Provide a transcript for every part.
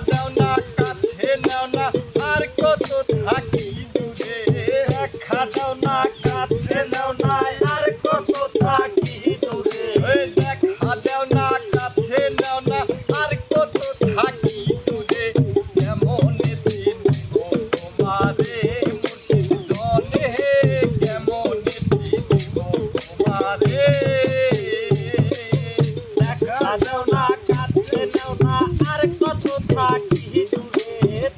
দাও না কাছে নাও না আর কত থাকি দূরে, দেখা দাও না কাছে নাও না আর কত থাকি দূরে, দেখা দাও না কাছে নাও না আর কত থাকি দূরে, কেমন দিন তোমারে মুর্শিদ ধনে, কেমন দিন তোমারে, দেখা দাও না কাছে নাও না আর কত থাকি দূরে,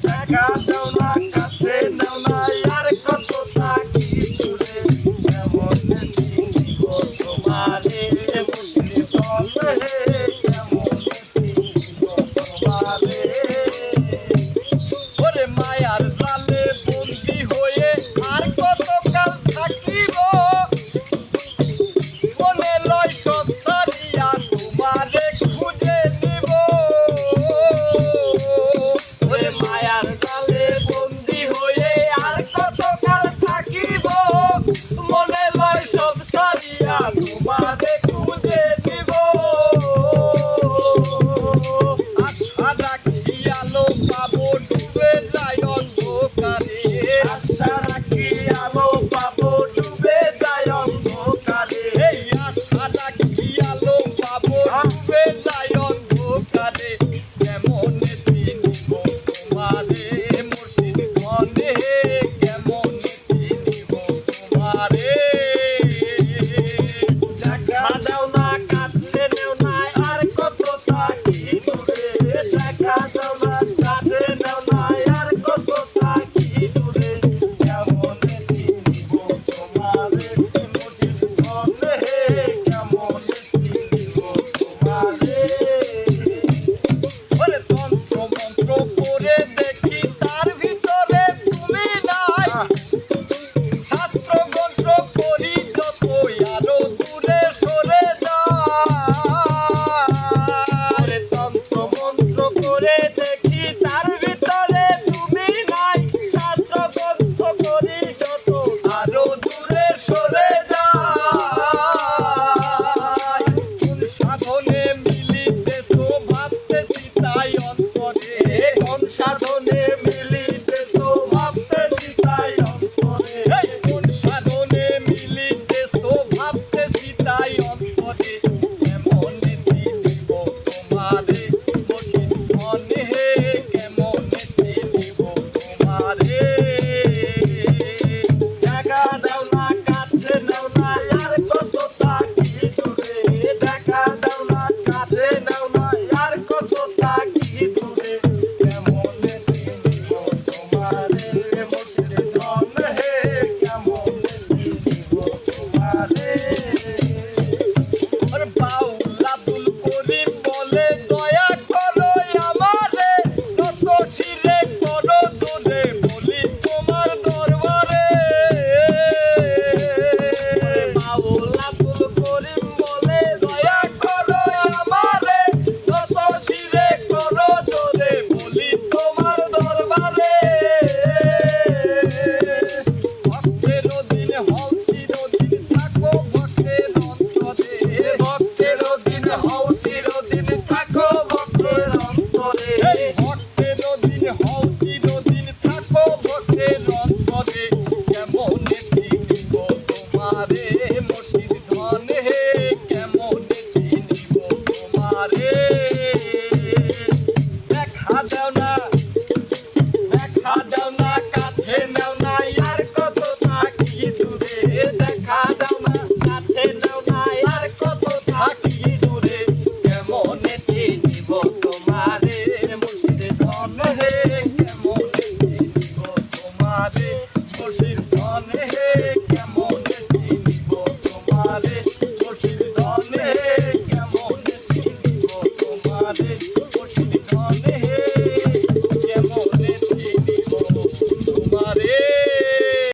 দেখা দাও না কাছে নাও না আর কত থাকি দূরে, কেমন দিন তোমারে মুর্শিদ ধনে, কেমন দিন তোমারে, ওরে মায়ার জালে বন্দী হয়ে আর কতকাল থাকিব, মনে লয় সব সারিয়া তোমারে খুঁজে নিব, ওরে মায়ার জালে বন্দী হয়ে আর কতকাল থাকিব, মনে লয় সব সারিয়া তোমারে খুঁজে নিব, আশা রাখি আলো পাবো ডুবে যায় অন্ধকারে, আশা রাখি আলো পাবো ডুবে যায় অন্ধকারে, এই আশা রাখি আলো পাবো ডুবে যায় অন্ধকারে, কেমন দিন তোমারে মুর্শিদ ধনে, কেমন দিন তোমারে, দেখা দাও না কাছে নেও না আর কত থাকি দূরে, দেখা দাও না কাছে নেও না আর কত থাকি দূরে, কেমন দিন তোমারে মুর্শিদ ধনে, কেমন দিন তোমারে, ওরে তন্ত্র মন্ত্র করে দেখি তার ভিতরে তুমি নাই, শাস্ত্র মন্ত্র করি যতই আরো দূরে সরে যায়, তন্ত্র মন্ত্র করে দেখি তার ভিতরে তুমি নাই, শাস্ত্র মন্ত্র করি যত আরো দূরে সরে যায়, কোন সাধনে মিলিতেছ ভাবতেছি তাই অন্তরে, কোন সাধনে মিলিতেছ ভাবতেছি তাই অন্তরে, কোন সাধনে মিলিতেছ ভাবতেছি তাই অন্তরে, কেমন দিন তোমারে মুর্শিদ ধনে, কেমন দিন তোমারে, দেখা দাও না কাছে নাও না আর কত থাকি দূরে, দেখা দাও না কাছে নাও না আর কত থাকি দূরে, কেমন দিন তোমারে মুর্শিদ ধনে, কেমন দিন তোমারে, ওরে বাউল আব্দুল করিম বলে দয়া করো আমারে, নত শিরে করো জোরে বলি তোমার দরবারে, বাউল আব্দুল করিম বলে দয়া করো আমারে, নত শিরে করো জোরে বলি তোমার দরবারে, ভক্তের দিন হও চিরদিন থাকো ভক্তের অন্তরে, ভক্তের দিন হও চিরদিন থাকো ভক্তের অন্তরে, ভক্তের দিন হও চিরদিন থাকো ভক্তের অন্তরে, কেমন দিন তোমারে মুর্শিদ ধনে, কেমন দিন তোমারে, দেখা দাও না, দেখা দাও না কাছে নাও না আর কত থাকি দূরে, দেখা দাও না কাছে নাও না আর কত থাকি দূরে, কেমন দিন তোমারে মুর্শিদ ধনে, কেমন দিন তোমারে মুর্শিদ ধনে, কেমন দিন তোমারে মুর্শিদ ধনে, কেমন দিন তোমারে।